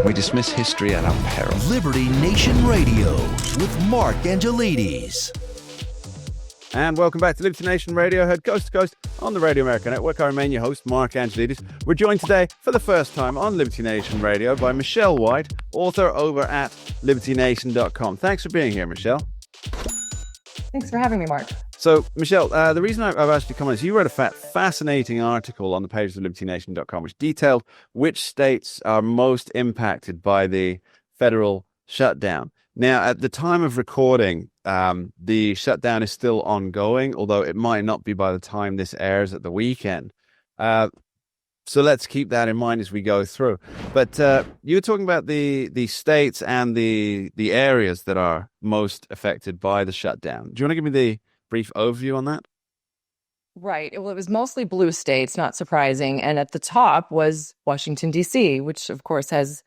We dismiss history at our peril. Liberty Nation Radio with Mark Angelides. And welcome back to Liberty Nation Radio, heard coast to coast on the Radio America Network. I remain your host, Mark Angelides. We're joined today for the first time on Liberty Nation Radio by Michele White, author over at libertynation.com. Thanks for being here, Michele. Thanks for having me, Mark. So, Michele, the reason I've asked you to come on is you wrote a fascinating article on the pages of libertynation.com which detailed which states are most impacted by the federal shutdown. Now, at the time of recording, the shutdown is still ongoing, although it might not be by the time this airs at the weekend. So let's keep that in mind as we go through. But you were talking about the states and the areas that are most affected by the shutdown. Do you want to give me the brief overview on that? Right. Well, it was mostly blue states, not surprising. And at the top was Washington, D.C., which, of course, has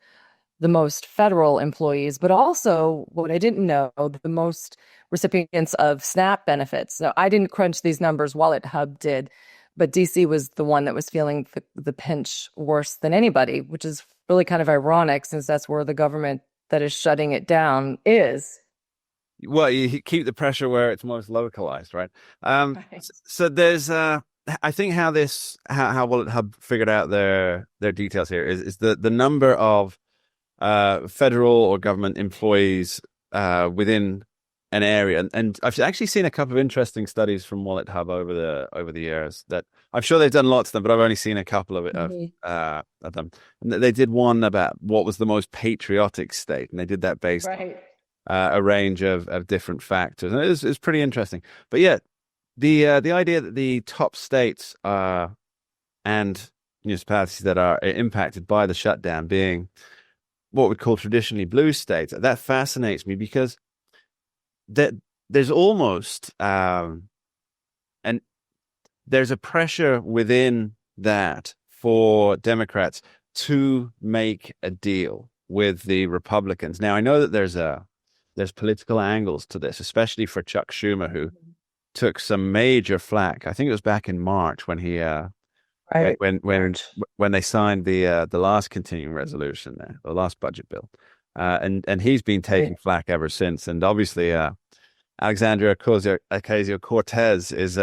the most federal employees, but also what I didn't know, the most recipients of SNAP benefits. So I didn't crunch these numbers, Wallet Hub did, but DC was the one that was feeling the pinch worse than anybody, which is really kind of ironic since that's where the government that is shutting it down is. Well, you keep the pressure where it's most localized, right? Right. So there's, I think how Wallet Hub figured out their details here is the number of federal or government employees within an area, and I've actually seen a couple of interesting studies from Wallet Hub over the years that I'm sure they've done lots of them, but I've only seen a couple of them. And they did one about what was the most patriotic state, and they did that based on a range of different factors, and it was pretty interesting. But yeah, the idea that the top states and municipalities that are impacted by the shutdown being what we call traditionally blue states, that fascinates me because there's almost and there's a pressure within that for Democrats to make a deal with the Republicans. Now, I know that there's political angles to this, especially for Chuck Schumer, who took some major flack. I think it was back in March when he when they signed the last continuing resolution there, the last budget bill, and he's been taking flack ever since. And obviously, Alexandria Ocasio-Cortez is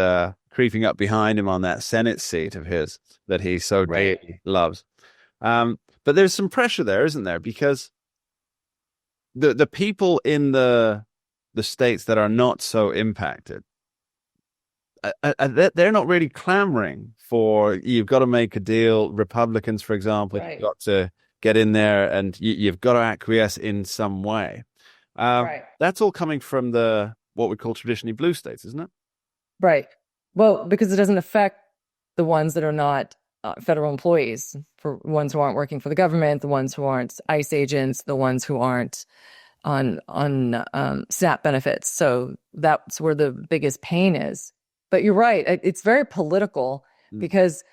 creeping up behind him on that Senate seat of his that he so dearly loves. But there's some pressure there, isn't there? Because the people in the states that are not so impacted, they're not really clamoring for, you've got to make a deal. Republicans, for example, you've got to get in there and you've got to acquiesce in some way. That's all coming from what we call traditionally blue states, isn't it? Right. Well, because it doesn't affect the ones that are not federal employees, for ones who aren't working for the government, the ones who aren't ICE agents, the ones who aren't on SNAP benefits. So that's where the biggest pain is. But you're right. It's very political because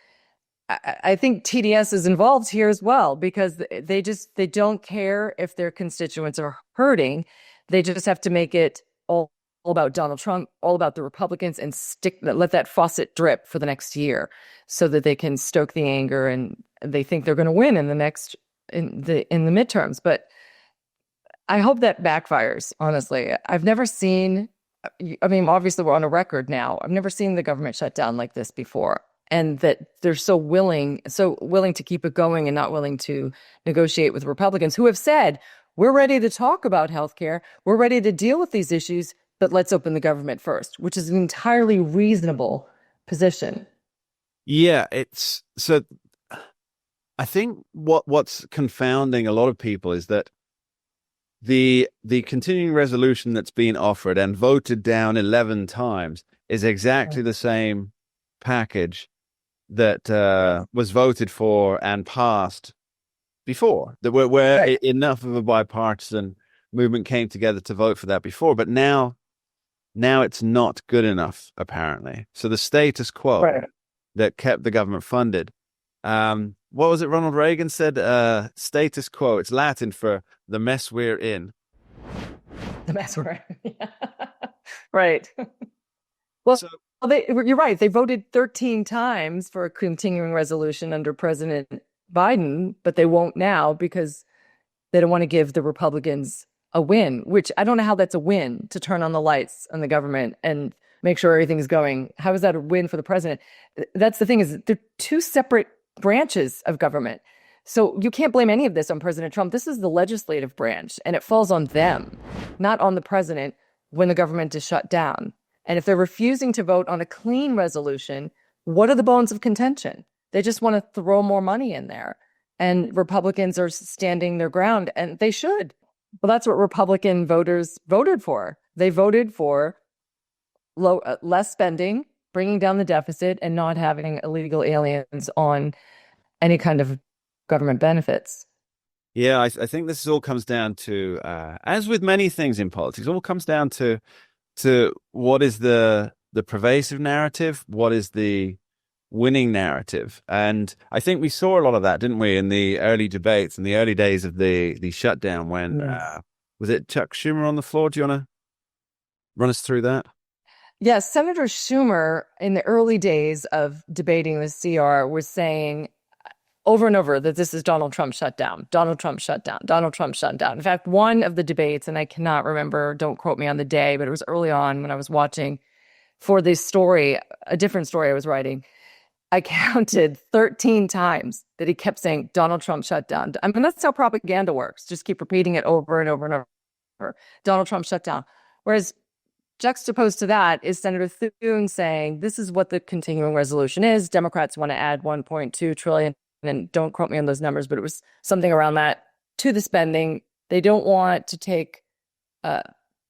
I think TDS is involved here as well, because they don't care if their constituents are hurting. They just have to make it all about Donald Trump, all about the Republicans, and let that faucet drip for the next year so that they can stoke the anger, and they think they're going to win in the midterms. But I hope that backfires, honestly. I've never seen, I mean, obviously we're on a record now. I've never seen the government shut down like this before. And that they're so willing to keep it going and not willing to negotiate with Republicans who have said, we're ready to talk about healthcare. We're ready to deal with these issues, but let's open the government first, which is an entirely reasonable position. Yeah, so I think what's confounding a lot of people is that the continuing resolution that's been offered and voted down 11 times is exactly the same package that was voted for and passed before, that where enough of a bipartisan movement came together to vote for that before. But now it's not good enough, apparently. So the status quo that kept the government funded, what was it Ronald Reagan said? Status quo. It's Latin for the mess we're in. The mess we're in. Right. Well, you're right. They voted 13 times for a continuing resolution under President Biden, but they won't now because they don't want to give the Republicans a win, which I don't know how that's a win, to turn on the lights on the government and make sure everything's going. How is that a win for the president? That's the thing, is they're two separate branches of government. So you can't blame any of this on President Trump. This is the legislative branch, and it falls on them, not on the president, when the government is shut down. And if they're refusing to vote on a clean resolution, what are the bones of contention? They just want to throw more money in there. And Republicans are standing their ground, and they should. Well, that's what Republican voters voted for. They voted for less spending, bringing down the deficit, and not having illegal aliens on any kind of government benefits. Yeah, I think this all comes down to, as with many things in politics, it all comes down to what is the pervasive narrative, what is the winning narrative. And I think we saw a lot of that, didn't we, in the early debates, in the early days of the shutdown, when was it Chuck Schumer on the floor? Do you want to run us through that? Yes, Senator Schumer, in the early days of debating the CR, was saying over and over that this is Donald Trump shut down, Donald Trump shut down, Donald Trump shut down. In fact, one of the debates, and I cannot remember, don't quote me on the day, but it was early on when I was watching for this story, a different story I was writing, I counted 13 times that he kept saying Donald Trump shut down. I mean, that's how propaganda works. Just keep repeating it over and over and over. Donald Trump shut down. Whereas juxtaposed to that is Senator Thune saying this is what the continuing resolution is. Democrats want to add 1.2 trillion. And don't quote me on those numbers, but it was something around that, to the spending. They don't want to take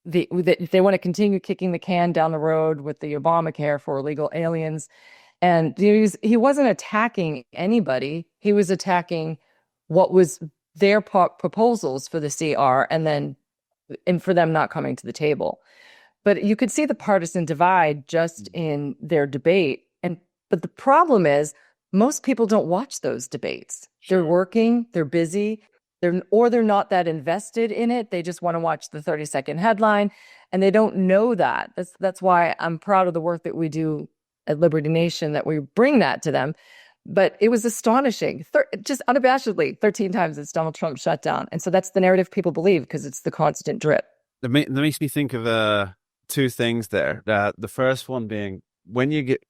they want to continue kicking the can down the road with the Obamacare for illegal aliens. And he wasn't attacking anybody. He was attacking what was their proposals for the CR, and for them not coming to the table. But you could see the partisan divide just in their debate. But the problem is, most people don't watch those debates. Sure. They're working, they're busy, they're not that invested in it. They just want to watch the 30-second headline, and they don't know that. That's why I'm proud of the work that we do at Liberty Nation, that we bring that to them. But it was astonishing. Just unabashedly, 13 times it's Donald Trump shut down. And so that's the narrative people believe, because it's the constant drip. That makes me think of two things there. The first one being, when you get,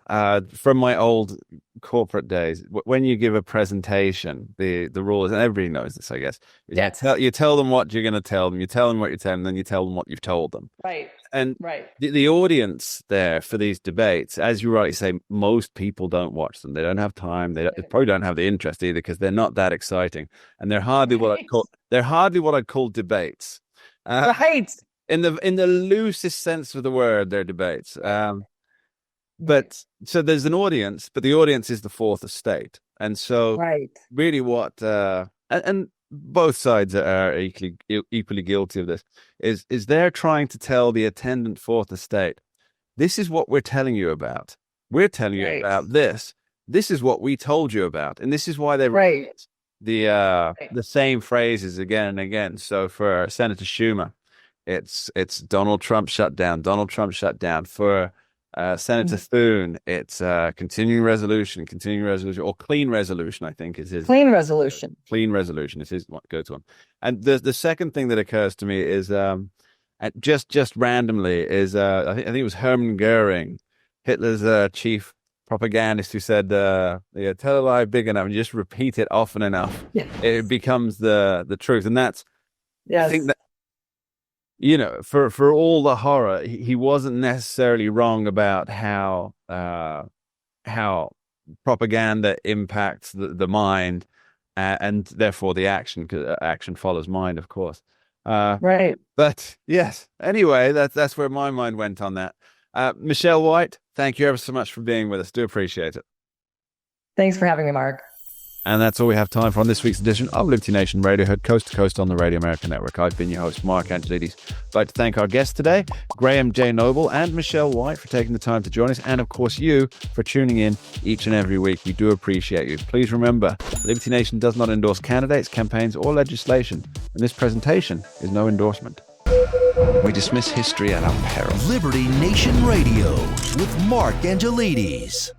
from my old corporate days, when you give a presentation, the rule is, and everybody knows this, I guess, yes. you tell them what you're going to tell them, you tell them what you're telling them, then you tell them what you've told them. Right. And right. The audience there for these debates, as you rightly say, most people don't watch them. They don't have time. They probably don't have the interest either, because they're not that exciting, and they're hardly what I'd call debates. Right. In the loosest sense of the word, they're debates. But so there's an audience, but the audience is the fourth estate. And so really what, and both sides are equally guilty of this, is they're trying to tell the attendant fourth estate, this is what we're telling you about. We're telling you about this. This is what we told you about. And this is why they repeat the same phrases again and again. So for Senator Schumer, it's Donald Trump shut down, Donald Trump shut down. For Senator Thune, it's continuing resolution, or clean resolution, I think is his. Clean resolution is his go-to one. And the second thing that occurs to me is, just randomly, is I think it was Hermann Goering, Hitler's chief propagandist, who said, tell a lie big enough and just repeat it often enough, it becomes the truth. And that's, I think that, for all the horror, he wasn't necessarily wrong about how propaganda impacts the mind, and therefore the action, because action follows mind, of course. Right. But yes, anyway, that's where my mind went on that. Michele White, thank you ever so much for being with us. Do appreciate it. Thanks for having me, Mark. And that's all we have time for on this week's edition of Liberty Nation Radio, heard coast to coast on the Radio America Network. I've been your host, Mark Angelides. I'd like to thank our guests today, Graham J. Noble and Michele White, for taking the time to join us, and of course you for tuning in each and every week. We do appreciate you. Please remember, Liberty Nation does not endorse candidates, campaigns, or legislation, and this presentation is no endorsement. We dismiss history at our peril. Liberty Nation Radio with Mark Angelides.